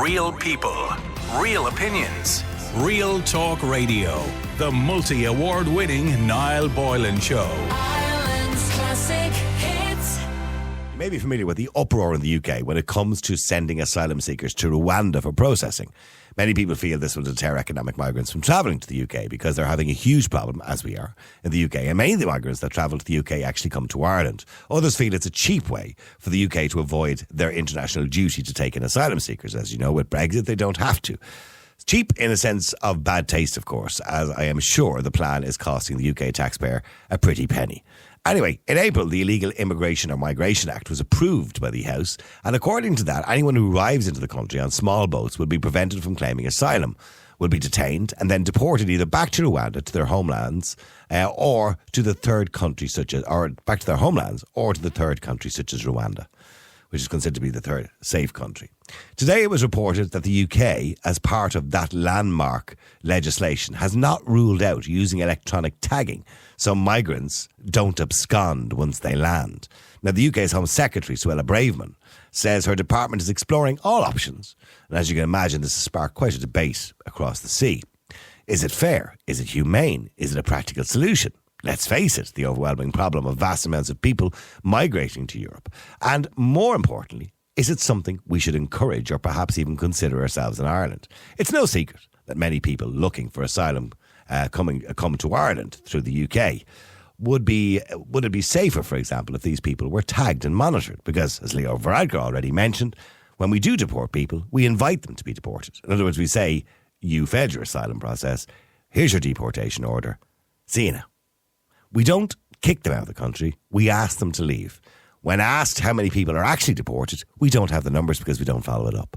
Real people, real opinions, Real Talk Radio. The multi-award winning Niall Boylan Show. Ireland's classic hits. You may be familiar with the uproar in the UK when it comes to sending asylum seekers to Rwanda for processing. Many people feel this will deter economic migrants from travelling to the UK because they're having a huge problem, as we are, in the UK. And many of the migrants that travel to the UK actually come to Ireland. Others feel it's a cheap way for the UK to avoid their international duty to take in asylum seekers. As you know, with Brexit, they don't have to. It's cheap in a sense of bad taste, of course, as I am sure the plan is costing the UK taxpayer a pretty penny. Anyway, in April, the Illegal Immigration or Migration Act was approved by the House, and according to that, anyone who arrives into the country on small boats will be prevented from claiming asylum, will be detained and then deported either back to Rwanda, to their homelands, or to the third country such as, or back to their homelands, or to the third country such as Rwanda, which is considered to be the third safe country. Today it was reported that the UK, as part of that landmark legislation, has not ruled out using electronic tagging so migrants don't abscond once they land. Now, the UK's Home Secretary, Suella Braverman, says her department is exploring all options. And as you can imagine, this has sparked quite a debate across the sea. Is it fair? Is it humane? Is it a practical solution? Let's face it, the overwhelming problem of vast amounts of people migrating to Europe. And more importantly, is it something we should encourage or perhaps even consider ourselves in Ireland? It's no secret that many people looking for asylum come to Ireland through the UK. Would it be safer, for example, if these people were tagged and monitored? Because, as Leo Varadkar already mentioned, when we do deport people, we invite them to be deported. In other words, we say, you failed your asylum process, here's your deportation order, see you now. We don't kick them out of the country, we ask them to leave. When asked how many people are actually deported, we don't have the numbers because we don't follow it up.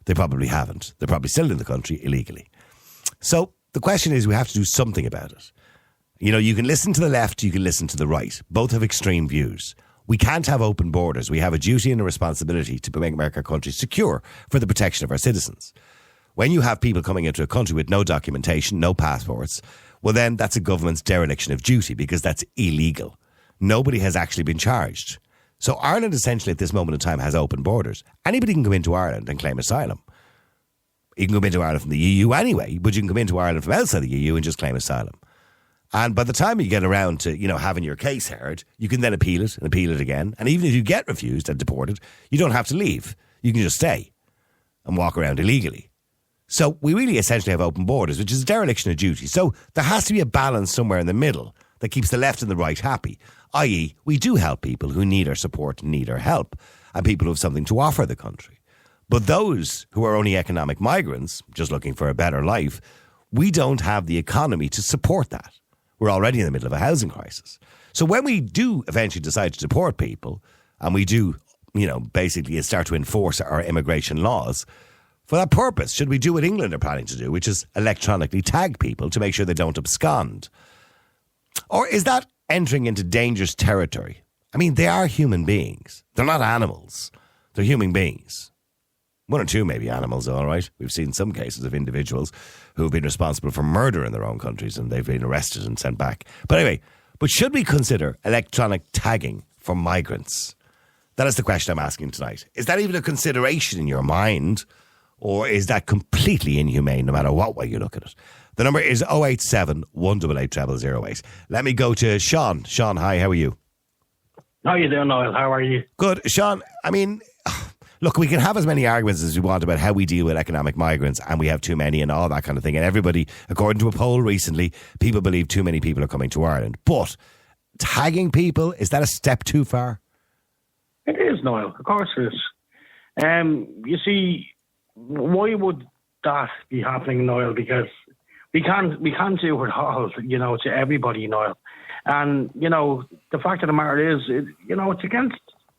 They probably haven't. They're probably still in the country illegally. So the question is, we have to do something about it. You know, you can listen to the left, you can listen to the right. Both have extreme views. We can't have open borders. We have a duty and a responsibility to make our country secure for the protection of our citizens. When you have people coming into a country with no documentation, no passports, well then that's a government's dereliction of duty because that's illegal. Nobody has actually been charged. So Ireland essentially at this moment in time has open borders. Anybody can come into Ireland and claim asylum. You can come into Ireland from the EU anyway, but you can come into Ireland from outside the EU and just claim asylum. And by the time you get around to, having your case heard, you can then appeal it and appeal it again. And even if you get refused and deported, you don't have to leave. You can just stay and walk around illegally. So we really essentially have open borders, which is a dereliction of duty. So there has to be a balance somewhere in the middle that keeps the left and the right happy. I.e., we do help people who need our support and need our help, and people who have something to offer the country. But those who are only economic migrants, just looking for a better life, we don't have the economy to support that. We're already in the middle of a housing crisis. So when we do eventually decide to deport people, and we do, basically start to enforce our immigration laws, for that purpose, should we do what England are planning to do, which is electronically tag people to make sure they don't abscond? Or is that entering into dangerous territory? I mean, they are human beings. They're not animals. They're human beings. One or two maybe animals, all right. We've seen some cases of individuals who have been responsible for murder in their own countries and they've been arrested and sent back. But anyway, should we consider electronic tagging for migrants? That is the question I'm asking tonight. Is that even a consideration in your mind? Or is that completely inhumane no matter what way you look at it? The number is 087 188 0008. Let me go to Sean. Sean, hi, how are you? How are you doing, Niall? How are you? Good. Sean, I mean, look, we can have as many arguments as we want about how we deal with economic migrants and we have too many and all that kind of thing. And everybody, according to a poll recently, people believe too many people are coming to Ireland. But tagging people, is that a step too far? It is, Niall. Of course it is. You see, why would that be happening, Niall? Because we can't do it all, to everybody, Niall. And, the fact of the matter is, it's against...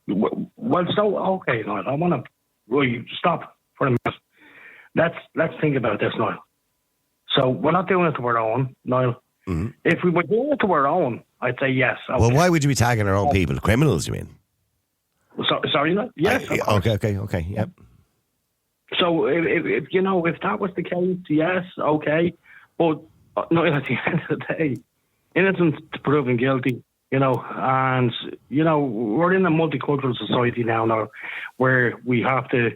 Well, so, okay, Niall, I want to stop for a minute. Let's think about this, Niall. So we're not doing it to our own, Niall. Mm-hmm. If we were doing it to our own, I'd say yes. Okay. Well, why would you be tagging our own people? Criminals, you mean? Sorry, Niall? Yes. Okay, yep. So if that was the case, yes, okay. But Niall, at the end of the day, innocent to proven guilty. And we're in a multicultural society now where we have to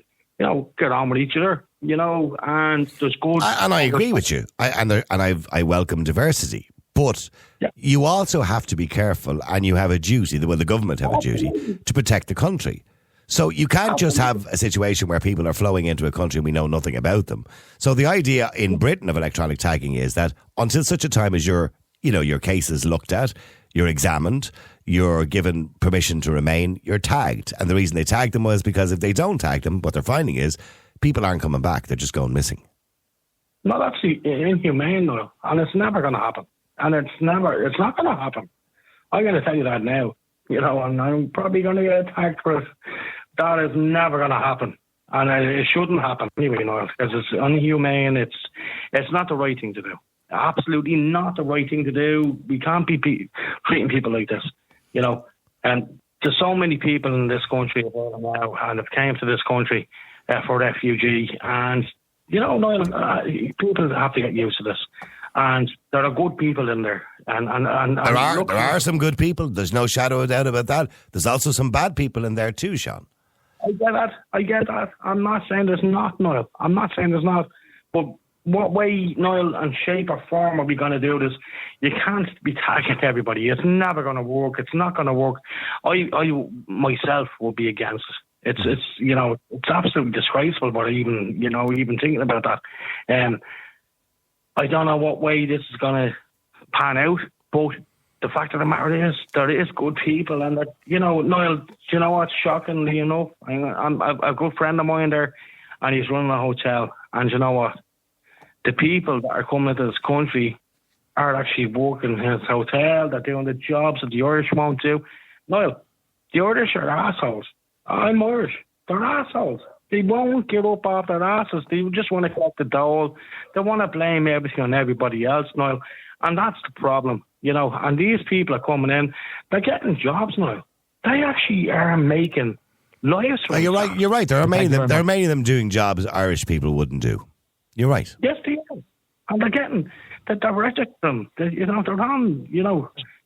get on with each other, and there's good. And I agree with you. I welcome diversity. But you also have to be careful, and you have a duty, the government have a duty, to protect the country. So you can't just have a situation where people are flowing into a country and we know nothing about them. So the idea in Britain of electronic tagging is that until such a time as your case is looked at, you're examined, you're given permission to remain, you're tagged. And the reason they tagged them was because if they don't tag them, what they're finding is people aren't coming back. They're just going missing. No, that's inhumane, though, and it's never going to happen. And it's not going to happen. I'm going to tell you that now, and I'm probably going to get attacked for it. That is never going to happen. And it shouldn't happen anyway, because it's inhumane. It's not the right thing to do. Absolutely not the right thing to do. We can't be treating people like this, And there's so many people in this country now, and have came to this country for refugee. And, Niall, people have to get used to this. And there are good people in there. And there are some good people. There's no shadow of doubt about that. There's also some bad people in there too, Sean. I get that. I'm not saying there's not, Niall. I'm not saying there's not. But what way, Niall, and shape or form are we going to do this? You can't be tagging everybody. It's never going to work. It's not going to work. I myself will be against it. It's absolutely disgraceful. But even thinking about that, I don't know what way this is going to pan out. But the fact of the matter is, there is good people, and that Niall. Do you know what's shockingly enough? I'm a good friend of mine there, and he's running a hotel. And you know what? The people that are coming into this country are actually working in his hotel. They're doing the jobs that the Irish won't do. Niall, the Irish are assholes. I'm Irish. They're assholes. They won't give up off their asses. They just want to collect the dole. They want to blame everything on everybody else, Niall. And that's the problem, And these people are coming in. They're getting jobs, Niall. They actually are making lives for themselves. You're right. There are many of them doing jobs Irish people wouldn't do. You're right. Yes, they are. And they're registering them. They're on,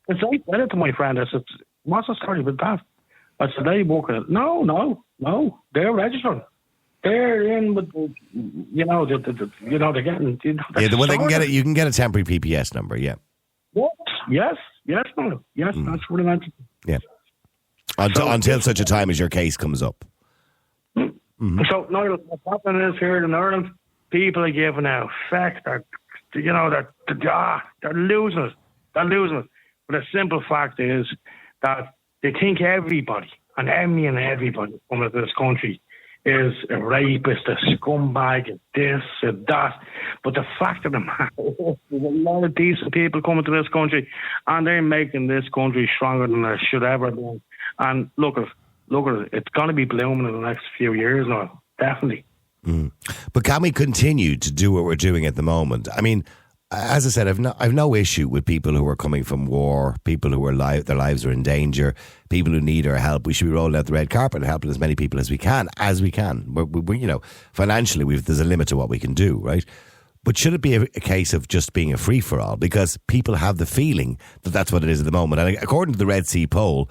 It's I said it to my friend. I said, what's the story with that? I said, they work it. No. They're registered. They're in with, they're getting. The one you can get a temporary PPS number. Yeah. Yes, no, yes, that's what I meant. Yeah. Until such a time as your case comes up. Mm-hmm. So, Niall, what's happening is here in Ireland, people are giving out effect. They're losing it. They're losing it. But the simple fact is that they think everybody and everybody coming to this country is a rapist, a scumbag, a this, a that. But the fact of the matter is there's a lot of decent people coming to this country, and they're making this country stronger than it should ever be. And look at it. It's going to be blooming in the next few years now, definitely. But can we continue to do what we're doing at the moment? I mean, as I said, I've no issue with people who are coming from war, people who are their lives are in danger, people who need our help. We should be rolling out the red carpet and helping as many people as we can. We financially, there's a limit to what we can do, right? But should it be a case of just being a free for all? Because people have the feeling that that's what it is at the moment. And according to the Red C poll,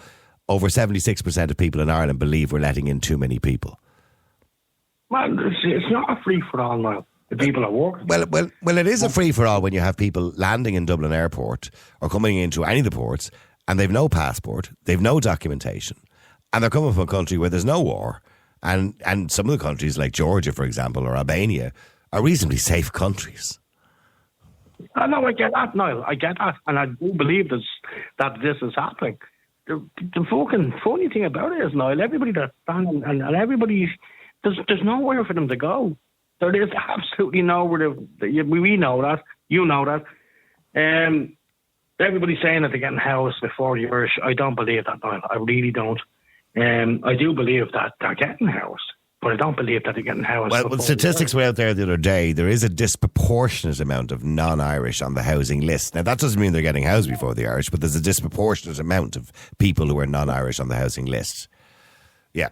over 76% of people in Ireland believe we're letting in too many people. Well, it's not a free for all now. The people are working. Well, it is a free for all when you have people landing in Dublin Airport or coming into any of the ports, and they've no passport, they've no documentation, and they're coming from a country where there's no war, and some of the countries like Georgia, for example, or Albania, are reasonably safe countries. I know, I get that, Niall. I get that, and I do believe that this is happening. The fucking funny thing about it is, Niall, everybody that's standing and everybody, there's nowhere for them to go. There is absolutely nowhere. We know that. You know that. Everybody's saying that they're getting housed before the Irish. I don't believe that, Niall. I really don't. I do believe that they're getting housed, but I don't believe that they're getting housed. Well, statistics were out there the other day. There is a disproportionate amount of non-Irish on the housing list. Now, that doesn't mean they're getting housed before the Irish, but there's a disproportionate amount of people who are non-Irish on the housing list. Yeah.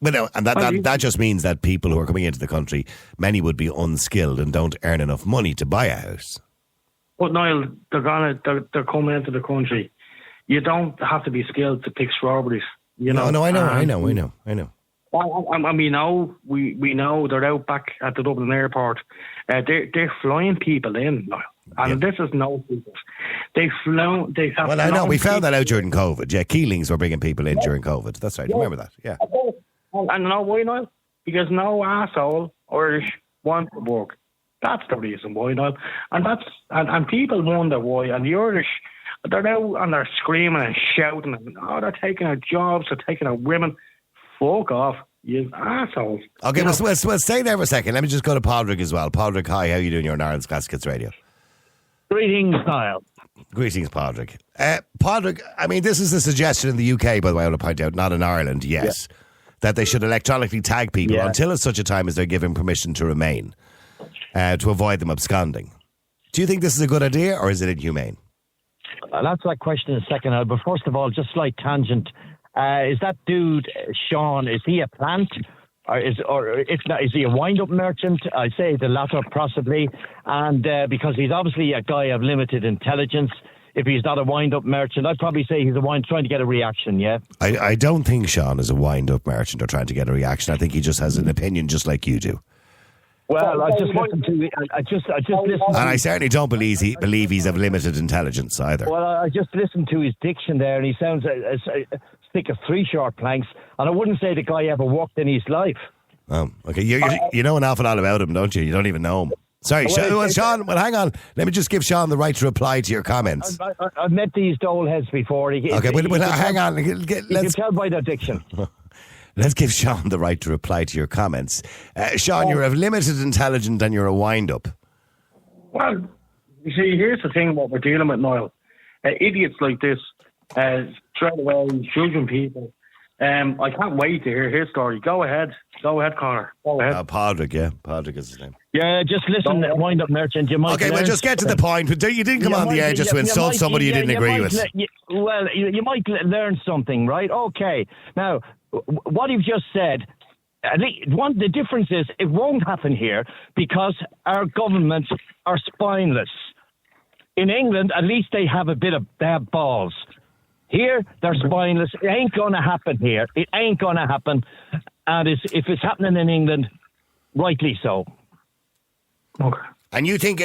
But no, and that just means that people who are coming into the country, many would be unskilled and don't earn enough money to buy a house. But Niall, they're coming into the country. You don't have to be skilled to pick strawberries. No, I know. And we know they're out back at the Dublin airport. They're flying people in, Niall. And this is no secret. They have. Well, I know we found that out during COVID. Yeah, Keelings were bringing people in during COVID. That's right. Remember that? Yeah. And you know why, Niall? Because no asshole Irish wants to work. That's the reason why, Niall. And people wonder why. And the Irish, they're out and they're screaming and shouting and they're taking our jobs, they're taking our women. Fuck off, you assholes. Okay, we'll stay there for a second. Let me just go to Padraig as well. Padraig, hi, how are you doing? You're on Ireland's Classic Hits Radio. Greetings, Niall. Greetings, Padraig. Padraig, I mean, this is a suggestion in the UK, by the way, I want to point out, not in Ireland, yes, that they should electronically tag people until at such a time as they're given permission to remain, to avoid them absconding. Do you think this is a good idea, or is it inhumane? I'll answer that question in a second, Al, but first of all, just slight tangent. Is that dude, Sean, is he a plant? Or if not, is he a wind-up merchant? I say the latter possibly. And because he's obviously a guy of limited intelligence. If he's not a wind-up merchant, I'd probably say he's trying to get a reaction, yeah? I don't think Sean is a wind-up merchant or trying to get a reaction. I think he just has an opinion just like you do. Well, I just listened to. I just listened. And I certainly don't believe he's of limited intelligence either. Well, I just listened to his diction there, and he sounds a stick of three short planks. And I wouldn't say the guy ever walked in his life. Oh, okay. You know an awful lot about him, don't you? You don't even know him. Sorry, Sean. Well, hang on. Let me just give Sean the right to reply to your comments. I've met these dole heads before. Hang on. You can tell by their diction. Let's give Sean the right to reply to your comments. Sean, you're of limited intelligence and you're a wind-up. Well, you see, here's the thing what we're dealing with, Niall. Idiots like this, straight away, judging people. I can't wait to hear his story. Go ahead, Connor. Go ahead. Padraig, yeah. Padraig is his name. Yeah, just listen, wind-up merchant. You might. Okay, well, just get to the point. You didn't come on the air just to insult somebody you didn't agree with. You might learn something, right? Okay. Now, what you've just said, the difference is it won't happen here because our governments are spineless. In England, at least they have balls. Here, they're spineless. It ain't going to happen here. It ain't going to happen. And if it's happening in England, rightly so. Okay. And you think,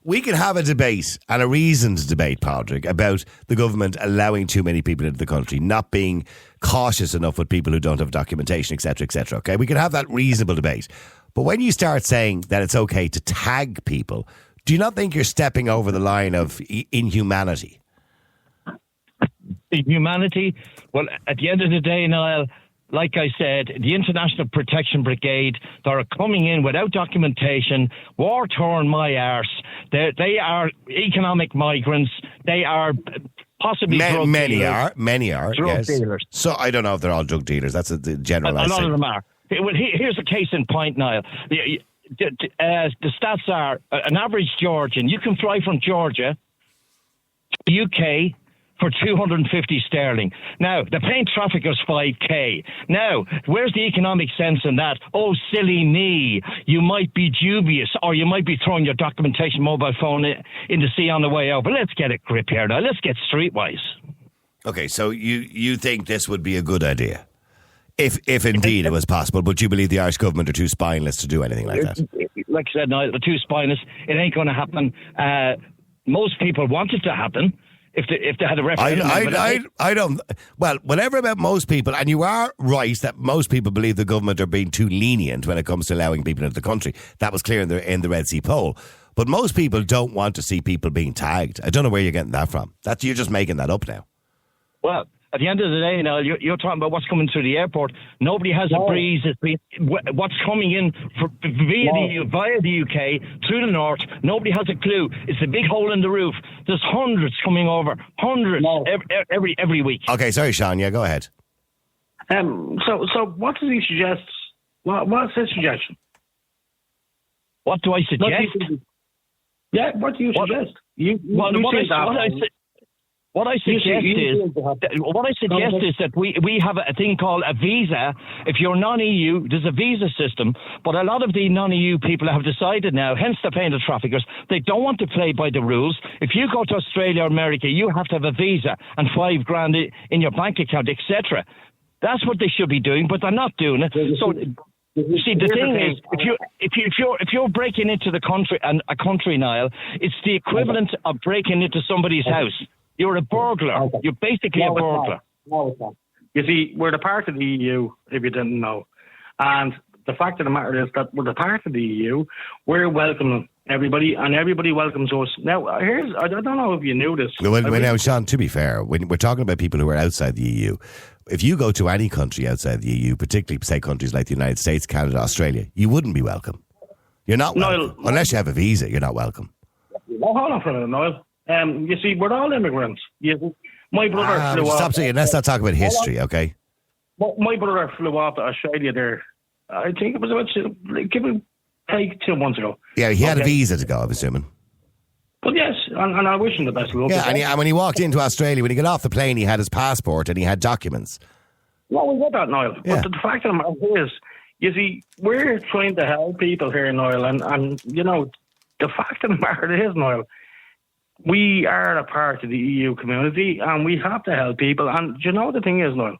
we can have a debate and a reasoned debate, Padraig, about the government allowing too many people into the country, not being cautious enough with people who don't have documentation, etc., etc. Okay, we can have that reasonable debate. But when you start saying that it's okay to tag people, do you not think you're stepping over the line of inhumanity? Inhumanity? Well, at the end of the day, Niall, like I said, the International Protection Brigade, they're coming in without documentation, war-torn my arse. They are economic migrants. They are possibly drug dealers. Many are, drug yes. dealers. So I don't know if they're all drug dealers. That's the generalised A lot of them are. Well, here's a case in point, Niall. The stats are, an average Georgian, you can fly from Georgia to the UK for 250 sterling. Now, the plane traffic is 5k. Now, where's the economic sense in that? Oh, silly me. You might be dubious, or you might be throwing your documentation mobile phone in the sea on the way over. Let's get a grip here now. Let's get streetwise. Okay, so you think this would be a good idea? If indeed it was possible, but you believe the Irish government are too spineless to do anything like that? Like I said, no, they're too spineless. It ain't going to happen. Most people want it to happen. If they had a referendum. I don't. Well, whatever about most people, and you are right that most people believe the government are being too lenient when it comes to allowing people into the country. That was clear in the Red Sea poll. But most people don't want to see people being tagged. I don't know where you're getting that from. You're just making that up now. Well, at the end of the day, now you're talking about what's coming through the airport. Nobody has a breeze. What's coming in via the UK through the north. Nobody has a clue. It's a big hole in the roof. There's hundreds coming over, every week. Okay, sorry, Sean. Yeah, go ahead. So what does he suggest? What's his suggestion? What do I suggest? What do you suggest? What I suggest is that we have a thing called a visa. If you're non-EU, there's a visa system. But a lot of the non-EU people have decided now, hence they're paying the traffickers, they don't want to play by the rules. If you go to Australia or America, you have to have a visa and $5,000 in your bank account, etc. That's what they should be doing, but they're not doing it. So, you see, the thing is, if you're breaking into the country and a country, Niall, it's the equivalent of breaking into somebody's house. You're a burglar. You're basically a burglar. No, it's not. You see, we're the part of the EU, if you didn't know, and the fact of the matter is that we're the part of the EU. We're welcoming everybody, and everybody welcomes us. Now, I don't know if you knew this. Well, now, Sean, to be fair, when we're talking about people who are outside the EU, if you go to any country outside the EU, particularly, say, countries like the United States, Canada, Australia, you wouldn't be welcome. You're not welcome. Niall, unless you have a visa, you're not welcome. Well, hold on for a minute, Niall. You see, we're all immigrants. My brother flew off. Let's not talk about history, okay? My brother flew off to Australia there. I think it was about 2 months ago. Yeah, he had a visa to go, I'm assuming. But yes, and I wish him the best of luck. Yeah, and when he walked into Australia, when he got off the plane, he had his passport and he had documents. Well, we got that, Niall. Yeah. But the fact of the matter is, you see, we're trying to help people here, Niall, and you know, the fact of the matter is, Niall, we are a part of the EU community and we have to help people. And you know, the thing is, Niall,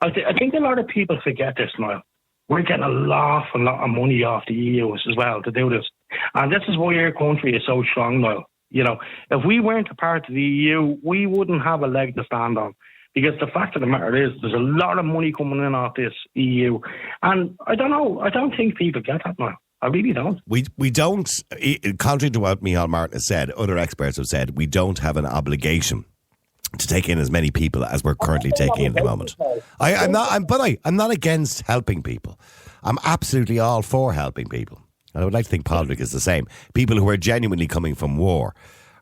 I think a lot of people forget this, Niall. We're getting a lot of money off the EU as well to do this. And this is why our country is so strong, Niall. You know, if we weren't a part of the EU, we wouldn't have a leg to stand on. Because the fact of the matter is, there's a lot of money coming in off this EU. And I don't know, I don't think people get that, Niall. I really don't. We don't, contrary to what Micheál Martin has said, other experts have said, we don't have an obligation to take in as many people as we're currently taking in at the moment. I'm not against helping people. I'm absolutely all for helping people. And I would like to think Padraig is the same. People who are genuinely coming from war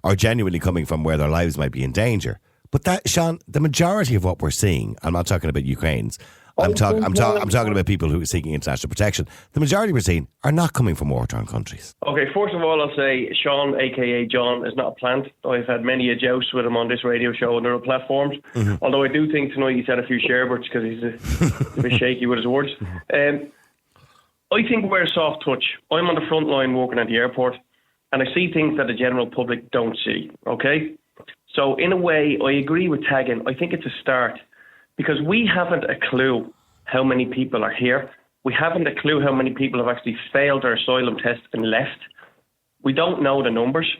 or genuinely coming from where their lives might be in danger. But that, Sean, the majority of what we're seeing, I'm not talking about Ukrainians, I'm talking about people who are seeking international protection. The majority we're seeing are not coming from war-torn countries. Okay, first of all, I'll say Sean, a.k.a. John, is not a plant. I've had many a joust with him on this radio show and other platforms. Mm-hmm. Although I do think tonight he's had a few sherbets because he's a bit shaky with his words. I think we're a soft touch. I'm on the front line working at the airport and I see things that the general public don't see, okay? So in a way, I agree with tagging. I think it's a start. Because we haven't a clue how many people are here. We haven't a clue how many people have actually failed their asylum test and left. We don't know the numbers.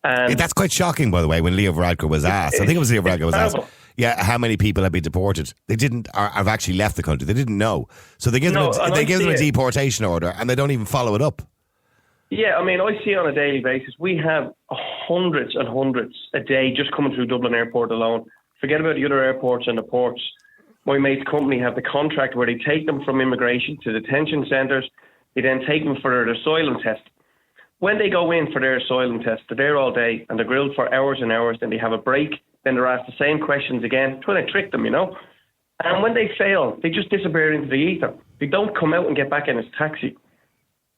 And that's quite shocking, by the way, when Leo Varadkar was asked. I think it was Leo Varadkar was asked, how many people have been deported. They didn't, or have actually left the country. They didn't know. So they give them a deportation order and they don't even follow it up. Yeah, I mean, I see on a daily basis, we have hundreds and hundreds a day just coming through Dublin Airport alone. Forget about the other airports and the ports. My mate's company have the contract where they take them from immigration to detention centres. They then take them for their asylum test. When they go in for their asylum test, they're there all day and they're grilled for hours and hours. Then they have a break. Then they're asked the same questions again, trying to trick them, you know. And when they fail, they just disappear into the ether. They don't come out and get back in as taxi.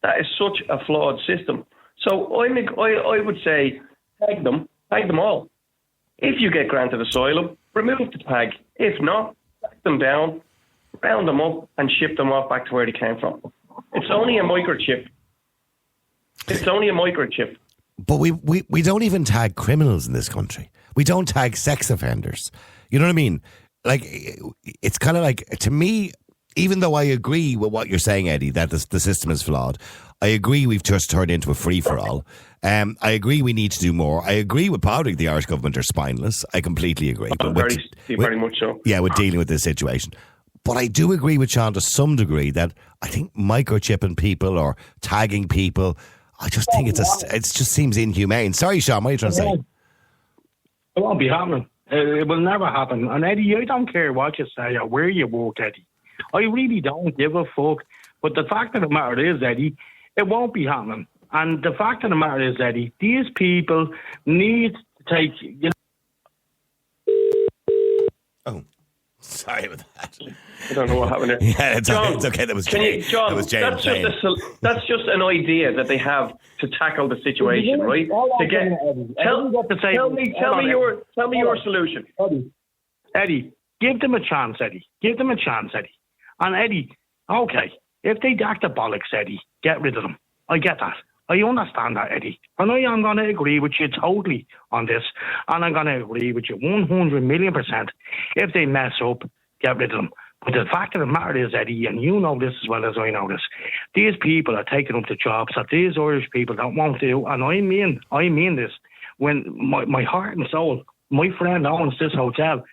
That is such a flawed system. So I would say tag them all. If you get granted asylum, remove the tag. If not, back them down, round them up, and ship them off back to where they came from. It's only a microchip. But we don't even tag criminals in this country. We don't tag sex offenders. You know what I mean? Like, it's kind of like, to me, even though I agree with what you're saying, Eddie, that the system is flawed, I agree we've just turned into a free-for-all. I agree we need to do more. I agree with Padraig, the Irish government are spineless. I completely agree. Very much so. Yeah, with dealing with this situation. But I do agree with Sean to some degree that I think microchipping people or tagging people, I just think it just seems inhumane. Sorry, Sean, what are you trying to say? It won't be happening. It will never happen. And Eddie, I don't care what you say or where you work, Eddie. I really don't give a fuck. But the fact of the matter is, Eddie, it won't be happening. And the fact of the matter is, Eddie, these people need to take... Oh, sorry about that. I don't know what happened there. Yeah, it's John, okay. That was James. John, that was James. That's just an idea that they have to tackle the situation, right? Tell me your solution. Eddie, give them a chance, Eddie. Give them a chance, Eddie. And Eddie, okay, if they act the bollocks, Eddie, get rid of them. I get that. I understand that, Eddie. And I am going to agree with you totally on this. And I'm going to agree with you 100 million %. If they mess up, get rid of them. But the fact of the matter is, Eddie, and you know this as well as I know this, these people are taking up the jobs that these Irish people don't want to do, and I mean this. When my heart and soul, my friend owns this hotel,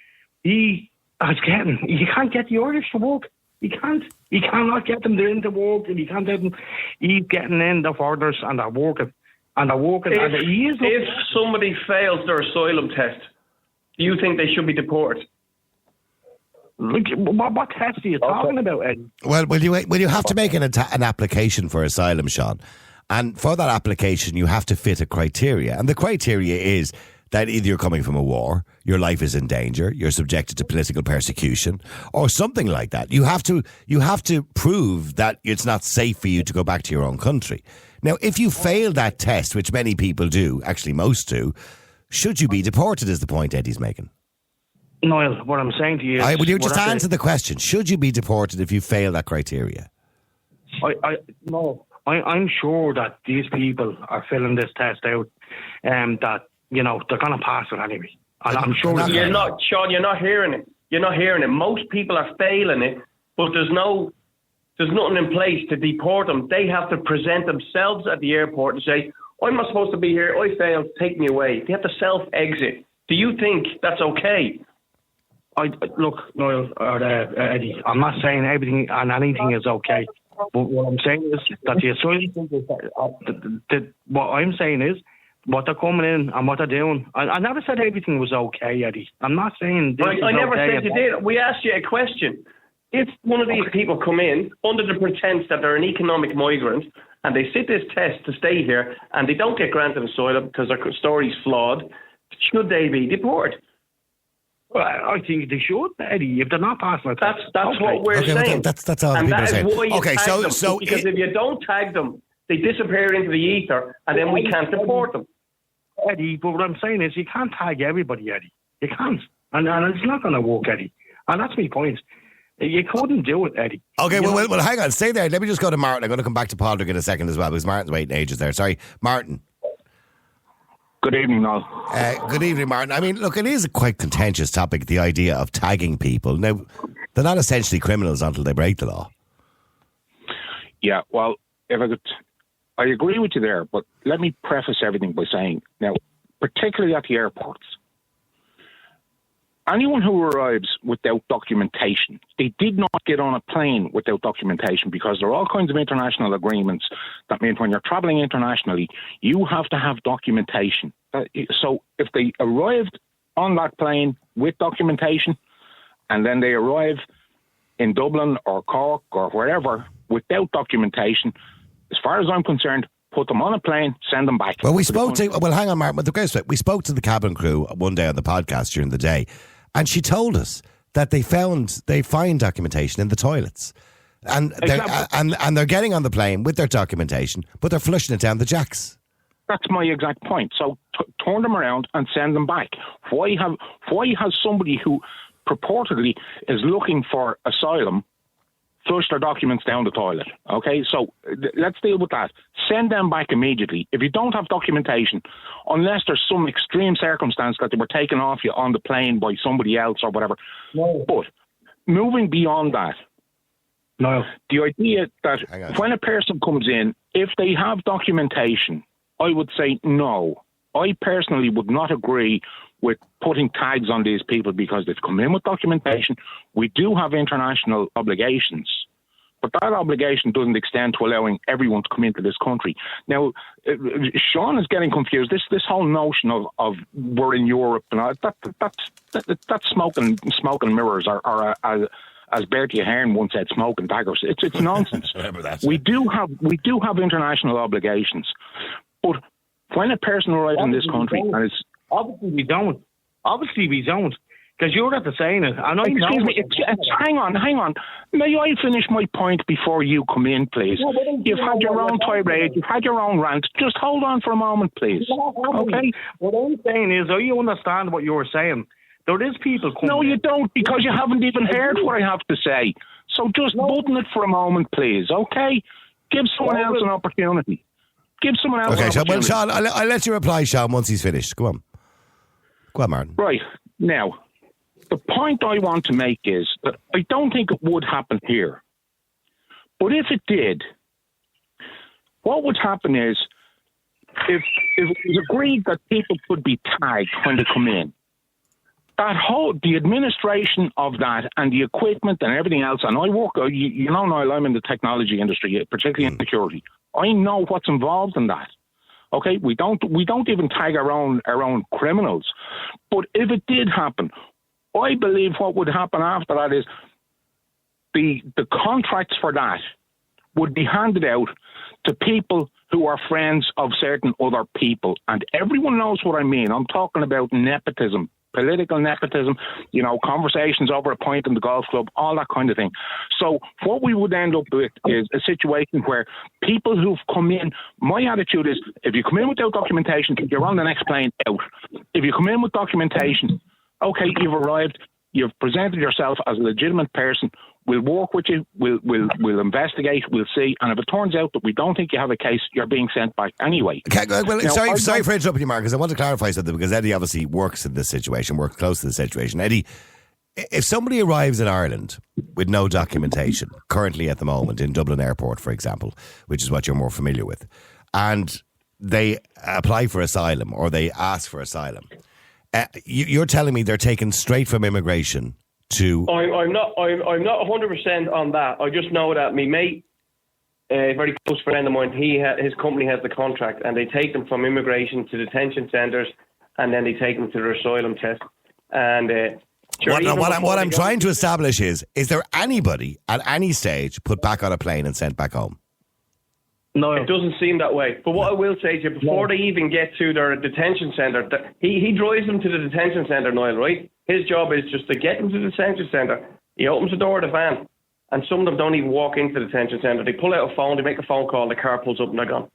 you can't get the Irish to work. You cannot get them into work, and you can't get them. He's getting in the foreigners, and they're working. If somebody fails their asylum test, do you think they should be deported? Look, what test are you talking about, Eddie? Well, you have to make an application for asylum, Sean, and for that application you have to fit a criteria, and the criteria is that either you're coming from a war, your life is in danger, you're subjected to political persecution, or something like that. You have to prove that it's not safe for you to go back to your own country. Now, if you fail that test, which many people do, actually most do, should you be deported? Is the point Eddie's making? Niall, what I'm saying to you is... Will you just answer the question? Should you be deported if you fail that criteria? I'm sure that these people are filling this test out, that, they're going to pass it anyway. And I'm sure... Sean, you're not hearing it. You're not hearing it. Most people are failing it, but there's nothing in place to deport them. They have to present themselves at the airport and say, I'm not supposed to be here. I failed. Take me away. They have to self-exit. Do you think that's okay? Look, Niall, or Eddie, I'm not saying everything and anything is okay. But what I'm saying is that the asylum what I'm saying is what they're coming in and what they're doing. I never said everything was okay, Eddie. I'm not saying this I never said you did. We asked you a question. If one of these people come in under the pretense that they're an economic migrant and they sit this test to stay here and they don't get granted asylum because their story's flawed, should they be deported? Well, I think they should, Eddie. If they're not passing it, that's what we're saying. That's all the people are saying. Okay, so because if you don't tag them, they disappear into the ether, and then we can't deport them. Eddie, but what I'm saying is you can't tag everybody, Eddie. You can't, and it's not going to work, Eddie. And that's my point. You couldn't do it, Eddie. Okay, well, hang on, stay there. Let me just go to Martin. I'm going to come back to Padraig in a second as well because Martin's waiting ages there. Sorry, Martin. Good evening, Noel. Good evening, Martin. I mean, look, it is a quite contentious topic, the idea of tagging people. Now, they're not essentially criminals until they break the law. Yeah, well, I agree with you there, but let me preface everything by saying, now, particularly at the airports, anyone who arrives without documentation, they did not get on a plane without documentation because there are all kinds of international agreements that mean when you're travelling internationally, you have to have documentation. So if they arrived on that plane with documentation and then they arrive in Dublin or Cork or wherever without documentation, as far as I'm concerned, put them on a plane, send them back. Well, hang on, Martin, with the greatest respect, we spoke to the cabin crew one day on the podcast during the day, and she told us that they find documentation in the toilets. And they're getting on the plane with their documentation, but they're flushing it down the jacks. That's my exact point. So turn them around and send them back. Why has somebody who purportedly is looking for asylum flush their documents down the toilet? Okay, so let's deal with that. Send them back immediately. If you don't have documentation, unless there's some extreme circumstance that they were taken off you on the plane by somebody else or whatever. No. But moving beyond that, no. The idea that when a person comes in, if they have documentation, I would say no. I personally would not agree with putting tags on these people because they've come in with documentation. We do have international obligations, but that obligation doesn't extend to allowing everyone to come into this country. Now, Sean is getting confused. This whole notion of we're in Europe and all, that's smoke and mirrors, or as Bertie Ahern once said, smoke and daggers. It's nonsense. Remember that. We do have international obligations, but when a person arrives in this country and is... Obviously we don't. Because you're not saying it. And Excuse me. Hang on. May I finish my point before you come in, please? No, you've had your own tirade. You've had your own rant. Just hold on for a moment, please. Okay? What I'm saying is, you understand what you were saying. There is people coming... No, you don't, because you haven't even heard what I have to say. So just button it for a moment, please, okay? Give someone else an opportunity. Okay, well, Sean, I'll let you reply, Sean, once he's finished. Go on, Martin. Right. Now, the point I want to make is that I don't think it would happen here. But if it did, what would happen is if it was agreed that people could be tagged when they come in, the administration of that and the equipment and everything else, and I work, you know, Niall, I'm in the technology industry, particularly in security. I know what's involved in that. Okay, we don't even tag our own criminals. But if it did happen, I believe what would happen after that is the contracts for that would be handed out to people who are friends of certain other people. And everyone knows what I mean. I'm talking about nepotism, political nepotism, you know, conversations over a pint in the golf club, all that kind of thing. So what we would end up with is a situation where people who've come in, my attitude is, if you come in without documentation, you're on the next plane out. If you come in with documentation, okay, you've arrived, you've presented yourself as a legitimate person, we'll work with you, we'll investigate, we'll see, and if it turns out that we don't think you have a case, you're being sent back anyway. Okay, well, sorry for interrupting you, Mark, because I want to clarify something, because Eddie obviously works in this situation, works close to the situation. Eddie, if somebody arrives in Ireland with no documentation, currently at the moment in Dublin Airport, for example, which is what you're more familiar with, and they apply for asylum or they ask for asylum, you're telling me they're taken straight from immigration to... I'm not 100% on that. I just know that my mate, a very close friend of mine, his company has the contract, and they take them from immigration to detention centres, and then they take them to their asylum test. And what I'm trying to establish is there anybody at any stage put back on a plane and sent back home? No, it doesn't seem that way. But what I will say to you, before they even get to their detention centre, he drives them to the detention centre, Niall, right? His job is just to get them to the detention centre. He opens the door of the van, and some of them don't even walk into the detention centre. They pull out a phone, they make a phone call, the car pulls up and they're gone.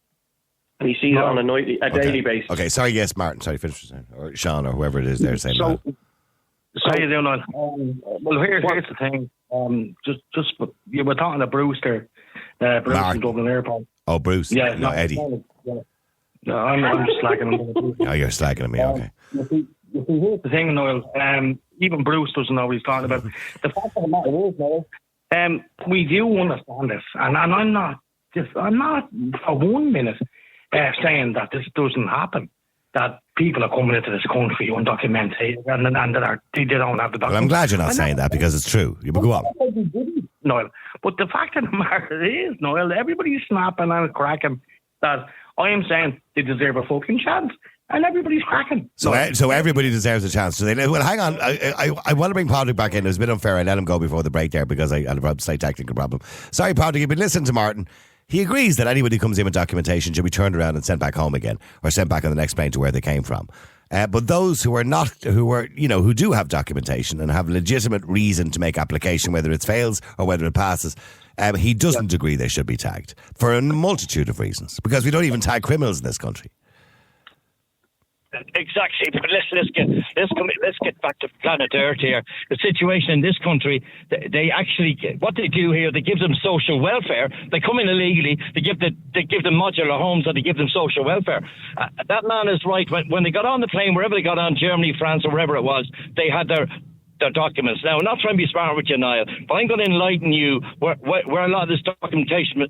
And he sees it on a daily basis. Okay, sorry, yes, Martin, sorry, finish, or Sean, or whoever it is there saying that. So how you doing, Niall? Well, here's the thing. Just you were talking to Bruce there, Bruce from Dublin Airport. Oh, Bruce. Yeah, no, Eddie. No, I'm just slacking him. Oh, you're slacking me, okay. Here's the thing, Niall. Even Bruce doesn't know what he's talking about. The fact of the matter is, Niall, we do understand this, and I'm not for 1 minute saying that this doesn't happen. That people are coming into this country undocumented and that they don't have the documents. Well, I'm glad you're not saying that, because it's true. You go on. Niall. But the fact of the matter is, Niall, everybody's snapping and cracking that I am saying they deserve a fucking chance, and everybody's cracking. So everybody deserves a chance. So well, hang on. I want to bring Patrick back in. It was a bit unfair. I let him go before the break there because I had a slight technical problem. Sorry, Patrick, you've been listening to Martin. He agrees that anybody who comes in with documentation should be turned around and sent back home again, or sent back on the next plane to where they came from. But those who do have documentation and have legitimate reason to make application, whether it fails or whether it passes, he doesn't agree they should be tagged for a multitude of reasons, because we don't even tag criminals in this country. Exactly, but let's get back to planet Earth here. The situation in this country, they actually, what they do here, they give them social welfare. They come in illegally, they give them modular homes, and they give them social welfare. That man is right. When they got on the plane, wherever they got on, Germany, France, or wherever it was, they had their documents. Now, I'm not trying to be smart with you, Niall, but I'm going to enlighten you where a lot of this documentation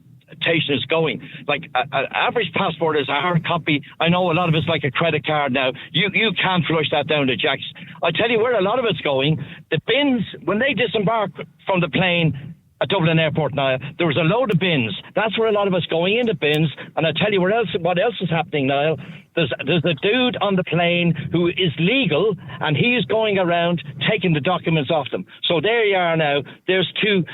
is going. Like an average passport is a hard copy. I know a lot of it's like a credit card now. You can't flush that down the jacks. I tell you where a lot of it's going. The bins, when they disembark from the plane at Dublin Airport now, there was a load of bins. That's where a lot of it's going, into bins. And I tell you what else is happening, Niall. There's a dude on the plane who is legal, and he's going around taking the documents off them. So there you are now. There's two.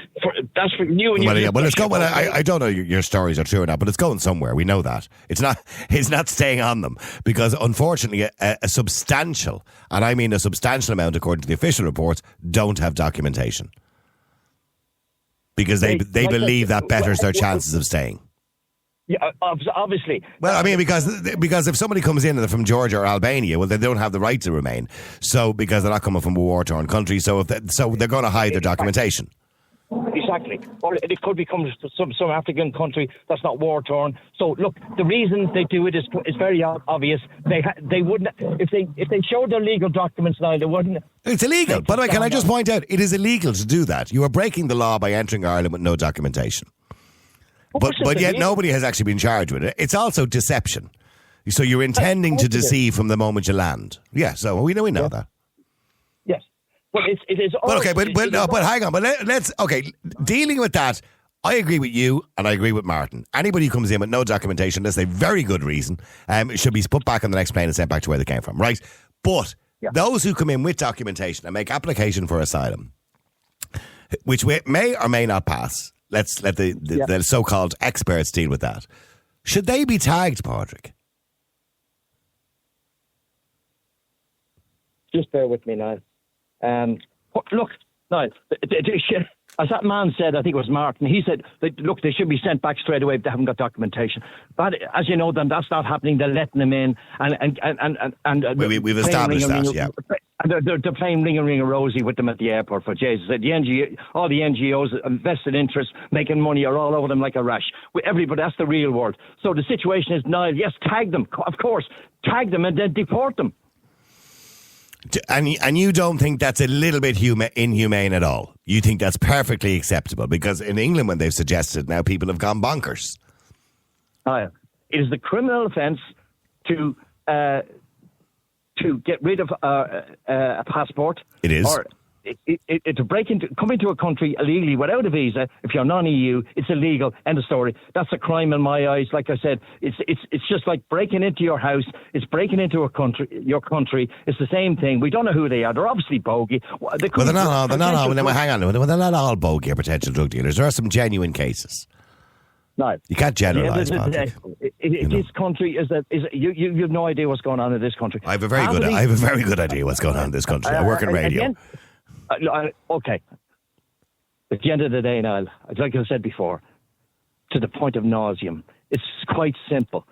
That's for you and you. Well, it's going. Well, I don't know your stories are true or not, but it's going somewhere. We know that it's not staying on them, because unfortunately, a substantial, and I mean a substantial amount, according to the official reports, don't have documentation, because they believe that betters their chances of staying. Yeah, obviously. Well, I mean, because if somebody comes in and they're from Georgia or Albania, well, they don't have the right to remain. So, because they're not coming from a war-torn country, so they're going to hide their documentation. You Exactly. Or it could become some African country that's not war-torn. So, look, the reason they do it is very obvious. They wouldn't, if they showed their legal documents now, they wouldn't. It's illegal. By the way, can I just point out, it is illegal to do that. You are breaking the law by entering Ireland with no documentation. But yet nobody has actually been charged with it. It's also deception. So you're intending to deceive from the moment you land. Yeah, so we know that. Yes. Well, it is. But hang on. But let's dealing with that. I agree with you, and I agree with Martin. Anybody who comes in with no documentation, unless a very good reason, should be put back on the next plane and sent back to where they came from. Right. But those who come in with documentation and make application for asylum, which may or may not pass, let's let the so-called experts deal with that. Should they be tagged, Padraig? Just bear with me now. Look, now, as that man said, I think it was Martin, he said, look, they should be sent back straight away if they haven't got documentation. But as you know, then that's not happening. They're letting them in. And we've established that, yeah. And they're playing ring-a-ring-a-rosy with them at the airport for Jesus. All the NGOs, invested interests, making money are all over them like a rash. Everybody, that's the real world. So the situation is, Niall, yes, tag them, of course. Tag them and then deport them. And you don't think that's a little bit inhumane at all? You think that's perfectly acceptable? Because in England, when they've suggested, now people have gone bonkers. It is the criminal offence to get rid of a passport. It is. Or to come into a country illegally without a visa. If you're non-EU, it's illegal. End of story. That's a crime in my eyes. Like I said, it's just like breaking into your house. It's breaking into your country. It's the same thing. We don't know who they are. They're obviously bogey. They're not all. Hang on. They're not all bogey or potential drug dealers. There are some genuine cases. No, you can't generalise. This country is you have no idea what's going on in this country. I have a very good idea what's going on in this country. I work in radio. Okay. At the end of the day, Niall, like I said before, to the point of nauseum, it's quite simple.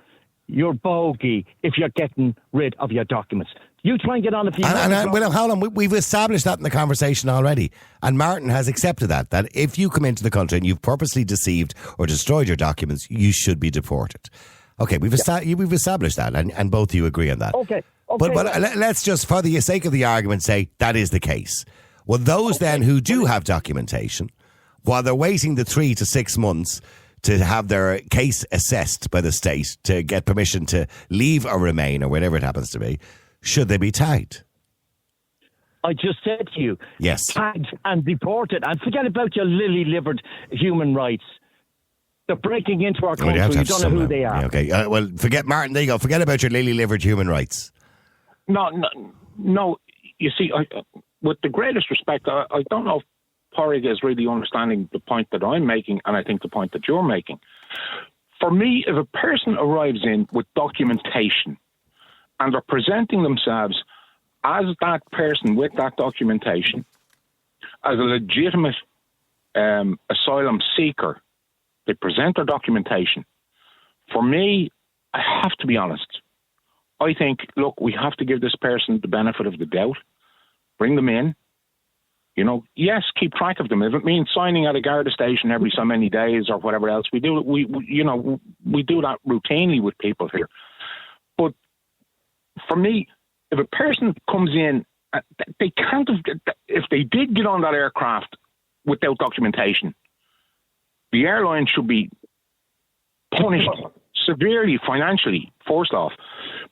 You're bogey if you're getting rid of your documents. You try and get on if you... Well, hold on. We've established that in the conversation already. And Martin has accepted that if you come into the country and you've purposely deceived or destroyed your documents, you should be deported. Okay, we've established that, and both of you agree on that. Okay. But let's just, for the sake of the argument, say that is the case. Well, those then who do have documentation, while they're waiting the 3 to 6 months to have their case assessed by the state to get permission to leave or remain or whatever it happens to be, should they be tagged? I just said to you, yes, tagged and deported. And forget about your lily-livered human rights. They're breaking into our country. You don't know who they are. Yeah, okay. Well, forget Martin. There you go. Forget about your lily-livered human rights. No. You see, with the greatest respect, I don't know if Padraig is really understanding the point that I'm making, and I think the point that you're making. For me, if a person arrives in with documentation and they're presenting themselves as that person with that documentation, as a legitimate asylum seeker, they present their documentation. For me, I have to be honest. I think, look, we have to give this person the benefit of the doubt. Bring them in. Yes, keep track of them. If it means signing at a Garda station every so many days or whatever else, we do. We do that routinely with people here. But for me, if a person comes in, they can't have. If they did get on that aircraft without documentation, the airline should be punished severely financially, first off.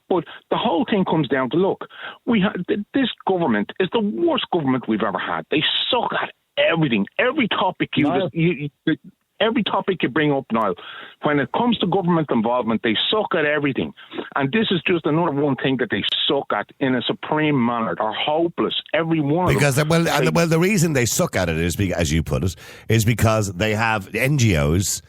But the whole thing comes down to, look, this government is the worst government we've ever had. They suck at everything. Every topic every topic you bring up now, when it comes to government involvement, they suck at everything. And this is just another one thing that they suck at in a supreme manner. They're hopeless, every one of them. The reason they suck at it is, as you put it, is because they have NGOs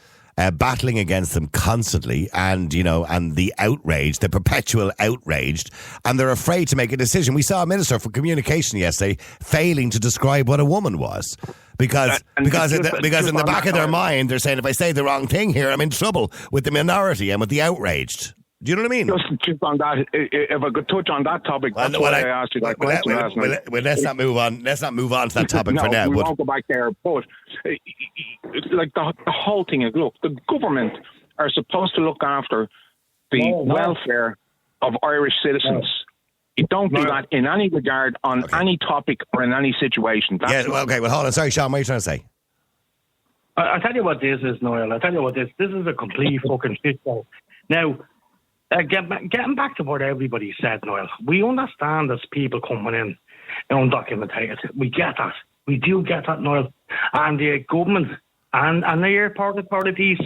battling against them constantly, and the outrage, the perpetual outraged, and they're afraid to make a decision. We saw a minister for communication yesterday failing to describe what a woman was because in the back of their mind they're saying, if I say the wrong thing here, I'm in trouble with the minority and with the outraged. Do you know what I mean? Just on that, if I could touch on that topic, that's why I asked you that question last night. Well, let's not move on. Let's not move on to that topic for now. We won't go back there. But like the whole thing is, look, the government are supposed to look after the welfare of Irish citizens. You don't do that in any regard on any topic or in any situation. Well, hold on. Sorry, Sean, what are you trying to say? I'll tell you what this is, Noel. I'll tell you what this is a complete fucking shit show. Now, getting back to what everybody said, Noel, we understand there's people coming in undocumented. We get that. We do get that, Noel. And the government and the airport authorities,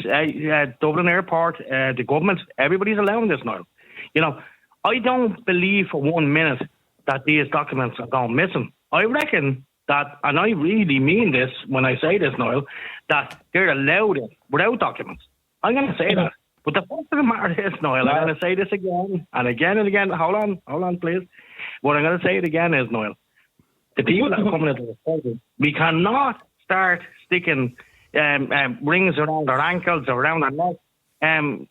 Dublin Airport, the government, everybody's allowing this, Noel. You know, I don't believe for 1 minute that these documents are gone missing. I reckon that, and I really mean this when I say this, Noel, that they're allowed it without documents. I'm going to say that. But the fact of the matter is, Noel, I'm going to say this again and again and again. Hold on, please. What I'm going to say it again is, Noel, the people that are coming into the country, we cannot start sticking rings around their ankles or around their neck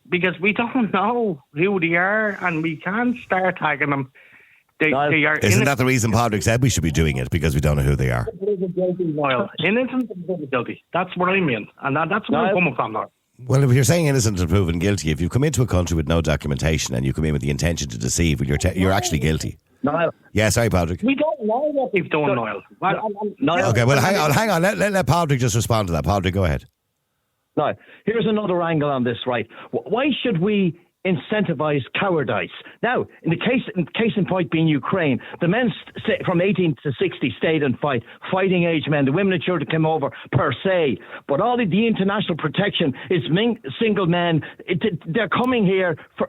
because we don't know who they are and we can't start tagging them. They are Isn't that the reason Padraig said we should be doing it, because we don't know who they are? Innocent and guilty. That's what I mean. And that's where I'm coming from now. Well, if you're saying innocent and proven guilty, if you come into a country with no documentation and you come in with the intention to deceive, you're actually guilty. Niall. Yeah, sorry, Padraig. We don't know what we've done, Niall. Okay, well, hang on. Let Padraig just respond to that. Padraig, go ahead. Niall, here's another angle on this, right? Why should we incentivize cowardice? Now, in case in point being Ukraine, the men from 18 to 60 stayed and fighting age men. The women and children came over per se, but all of the international protection is single men. They're coming here for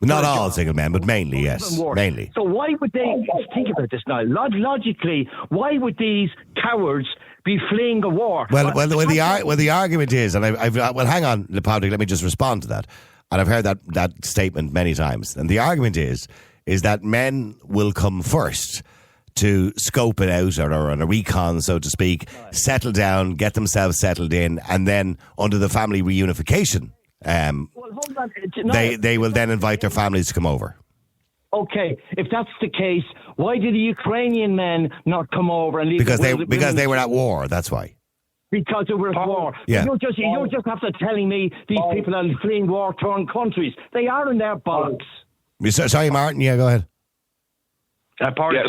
not all single men, but mainly, yes, mainly. So why would they think about this now? Logically, why would these cowards be fleeing a war? Well, the argument is, and well, hang on, Padraig, let me just respond to that. And I've heard that statement many times. And the argument is that men will come first to scope it out or on a recon, so to speak, settle down, get themselves settled in, and then under the family reunification, they will then invite their families to come over. Okay, if that's the case, why did the Ukrainian men not come over and leave? Because they were at war, that's why. Because they were at war. Yeah. You don't just have to telling me these people are fleeing war-torn countries. They are in their bollocks. Sorry, Martin. Yeah, go ahead.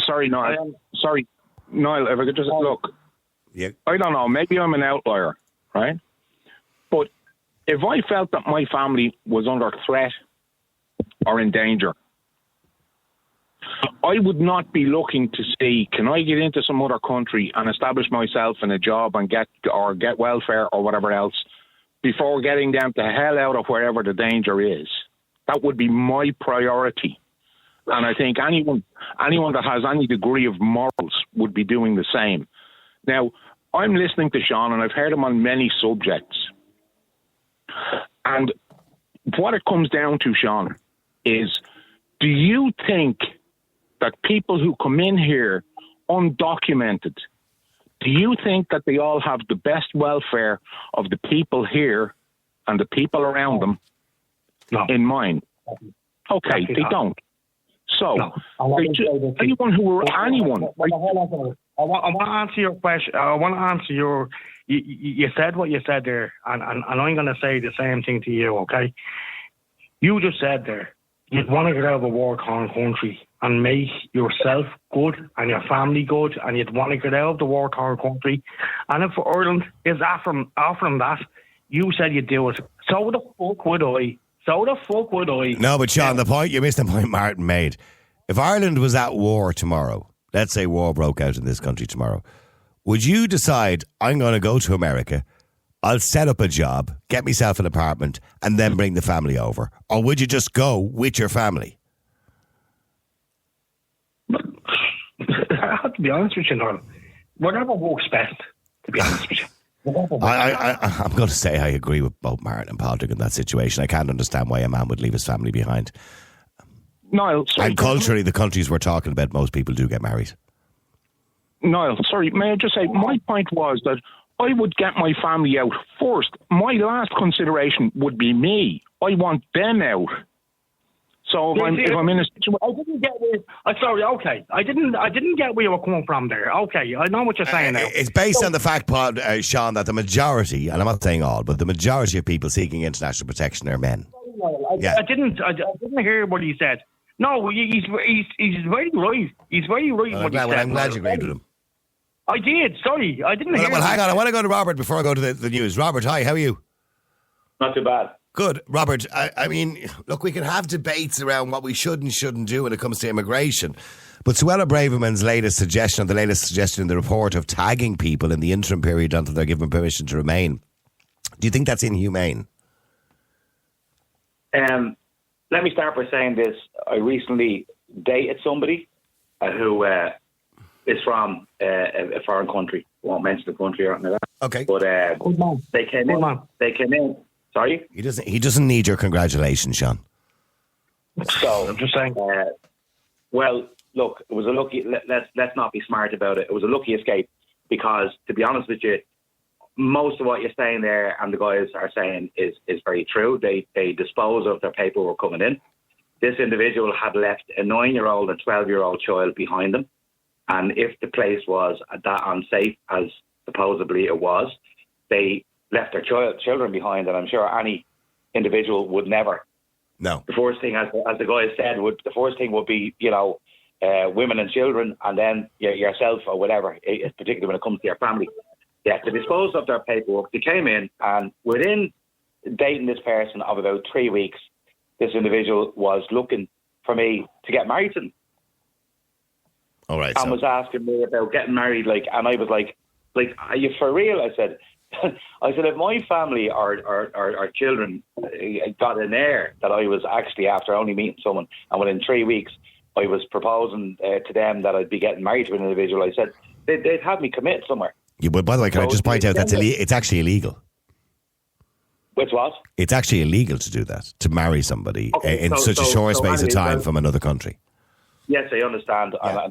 Sorry, Niall. Niall, if I could just look. Yeah. I don't know. Maybe I'm an outlier, right? But if I felt that my family was under threat or in danger, I would not be looking to see, can I get into some other country and establish myself in a job and get welfare or whatever else before getting them the hell out of wherever the danger is. That would be my priority. And I think anyone that has any degree of morals would be doing the same. Now, I'm listening to Sean and I've heard him on many subjects. And what it comes down to, Sean, is do you think that people who come in here undocumented, do you think that they all have the best welfare of the people here and the people around them in mind? Okay, they don't. So, anyone. I want to answer your question. I want to answer your. You said what you said there, and I'm going to say the same thing to you. Okay, you just said there you'd want to get out of a war-torn country and make yourself good and your family good, and you'd want to get out of the war-torn country. And if Ireland is offering that, you said you'd do it. So the fuck would I? No, but Sean, you missed the point Martin made. If Ireland was at war tomorrow, let's say war broke out in this country tomorrow, would you decide, I'm going to go to America, I'll set up a job, get myself an apartment, and then bring the family over? Or would you just go with your family? I have to be honest with you, Noel. Whatever works best, to be honest with you. I'm going to say I agree with both Martin and Padraig in that situation. I can't understand why a man would leave his family behind. Niall, and culturally, the countries we're talking about, most people do get married. Niall, sorry, may I just say, my point was that I would get my family out first. My last consideration would be me. I want them out. So if I'm in a situation, I didn't get where. Sorry, okay. I didn't get where you were coming from there. Okay, I know what you're saying now. It's based on the fact, Sean, that the majority, and I'm not saying all, but the majority of people seeking international protection are men. I didn't hear what he said. No, he's very right. He's very right. Well, what he said. I'm glad you agreed with him. I did. Sorry, I didn't hear. Well, hang on. I want to go to Robert before I go to the news. Robert, hi. How are you? Not too bad. Good, Robert. I mean, look, we can have debates around what we should and shouldn't do when it comes to immigration. But Suella Braverman's latest suggestion in the report of tagging people in the interim period until they're given permission to remain, do you think that's inhumane? Let me start by saying this. I recently dated somebody who is from a foreign country. I won't mention the country or anything like that. Okay. But they came in. Sorry? He doesn't need your congratulations, Sean. So I'm just saying. Well, look, it was a lucky. Let's not be smart about it. It was a lucky escape because, to be honest with you, most of what you're saying there and the guys are saying is very true. They dispose of their paperwork coming in. This individual had left a 9-year-old and 12-year-old child behind them, and if the place was that unsafe as supposedly it was, they left their children behind, and I'm sure any individual would never. No. The first thing, as the guy said, would be, women and children, and then yourself or whatever, particularly when it comes to your family. They had to dispose of their paperwork. They came in, and within dating this person of about 3 weeks, this individual was looking for me to get married to him. All right. And was asking me about getting married, and I was like, are you for real? I said, if my family or children got an air that I was actually after only meeting someone, and within 3 weeks I was proposing to them that I'd be getting married to an individual, I said they'd have me commit somewhere. Yeah, but by the way, can I just point out it's actually illegal. Which what? It's actually illegal to do that, to marry somebody in such a short space of time from another country. Yes, I understand. Yeah.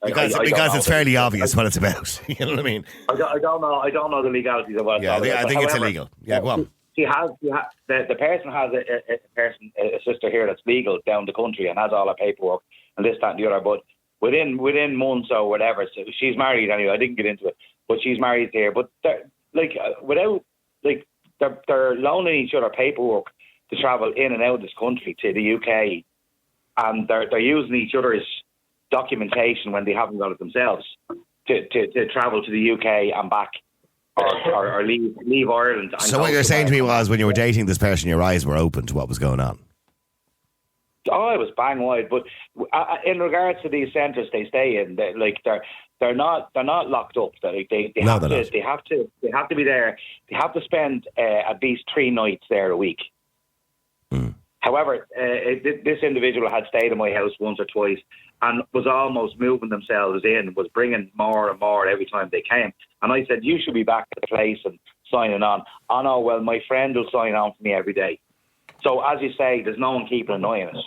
Because it's fairly obvious what it's about. You know what I mean? I don't know the legalities of what it's about. I think it's illegal. Yeah, go on. The person has a sister here that's legal down the country and has all her paperwork and this, that, and the other. But within months or whatever, so she's married anyway. I didn't get into it, but she's married here. But they're loaning each other paperwork to travel in and out of this country to the UK. And they're using each other's documentation when they haven't got it themselves to travel to the UK and back or leave Ireland. So what you're saying to me was when you were dating this person, your eyes were open to what was going on? Oh, I was bang wide. But in regards to these centres they stay in, they're not locked up. They have to be there. They have to spend at least 3 nights there a week. Mm. However, this individual had stayed in my house once or twice and was almost moving themselves in, was bringing more and more every time they came. And I said, you should be back at the place and signing on. Oh, no, well, my friend will sign on for me every day. So, as you say, there's no one keeping an eye on it.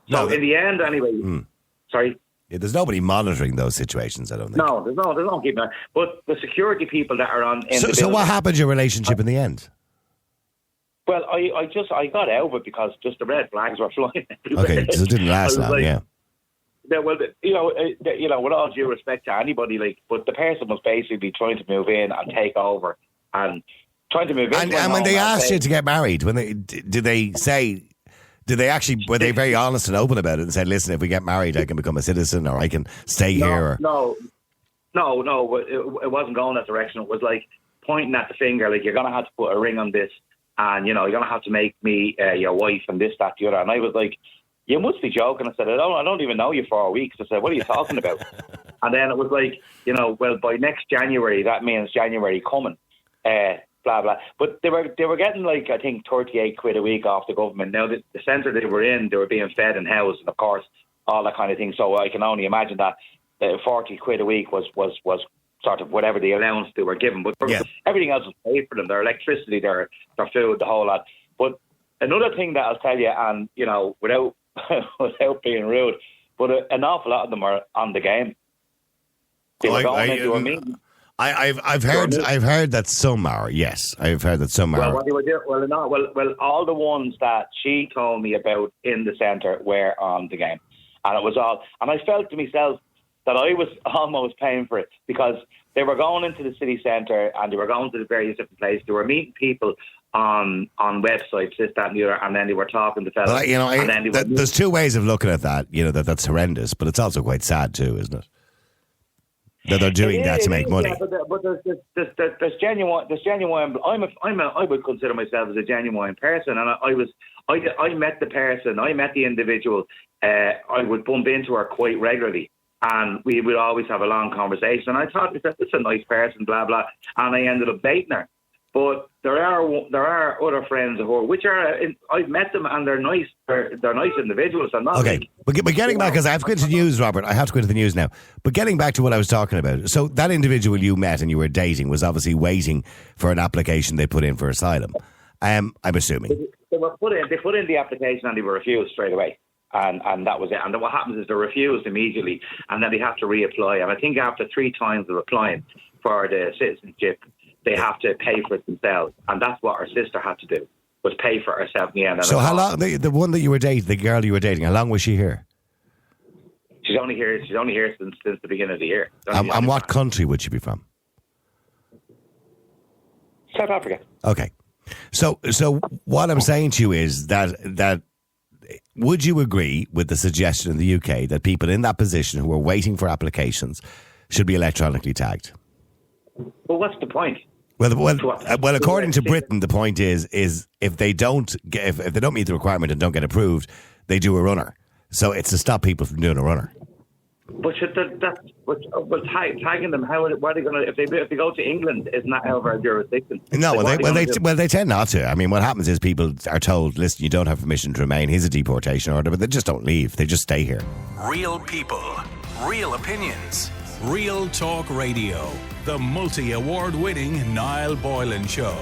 So, in the end, anyway, sorry? Yeah, there's nobody monitoring those situations, I don't think. No, there's no keeping an eye. But the security people that are on... So what happened to your relationship in the end? Well, I got out of it because just the red flags were flying everywhere. Okay, so it didn't last long, yeah. Well, with all due respect to anybody, but the person was basically trying to move in and take over and trying to move in. And when they asked you to get married, were they very honest and open about it and said, listen, if we get married, I can become a citizen or I can stay here? No, it wasn't going that direction. It was like pointing at the finger, like, you're going to have to put a ring on this. And, you're going to have to make me your wife and this, that, the other. And I was like, you must be joking. I said, I don't even know you for a week. I said, what are you talking about? And then it was like, well, by next January, that means January coming, blah, blah. But they were getting, I think, 38 quid a week off the government. Now, the centre they were in, they were being fed and housed, and, of course, all that kind of thing. So I can only imagine that 40 quid a week was sort of whatever the allowance they were given. But everything else was paid for them, their electricity, their food, the whole lot. But another thing that I'll tell you, and, without without being rude, but an awful lot of them are on the game. They were going into a meeting. I've heard that some are. Yes, I've heard that some are. Well, what they were doing, well, all the ones that she told me about in the centre were on the game, and it was all. And I felt to myself that I was almost paying for it because they were going into the city centre and they were going to the various different places. They were meeting people on websites, this, that, and the other, and then they were talking to fellas. Well, there's two ways of looking at that. That's horrendous, but it's also quite sad too, isn't it? That they're doing that to make money. Yeah, but there's genuine. I would consider myself as a genuine person, and I met the person, I met the individual. I would bump into her quite regularly, and we would always have a long conversation. And I thought, this is a nice person, blah blah, and I ended up dating her. But there are other friends of hers, which are I've met them and they're nice. They're nice individuals. I'm not okay. But getting back, because I have to go into the news, Robert. I have to go into the news now. But getting back to what I was talking about. So that individual you met and you were dating was obviously waiting for an application they put in for asylum. I'm assuming they put in the application and they were refused straight away. And that was it. And then what happens is they're refused immediately, and then they have to reapply. And I think after 3 times of applying for the citizenship, they have to pay for it themselves, and that's what our sister had to do, was pay for herself in the end. So how long, the one that you were dating, the girl you were dating, how long was she here? She's only here since the beginning of the year. And what country would she be from? South Africa. Okay. So what I'm saying to you is that would you agree with the suggestion in the UK that people in that position who are waiting for applications should be electronically tagged? Well, what's the point? Well, according to Britain, the point is if they don't if they don't meet the requirement and don't get approved, they do a runner. So it's to stop people from doing a runner. But tagging them, what are they going to? If they go to England, isn't that out of our jurisdiction? No, they tend not to. I mean, what happens is people are told, listen, you don't have permission to remain. Here's a deportation order, but they just don't leave. They just stay here. Real people, real opinions, Real Talk Radio. The multi-award winning Niall Boylan Show.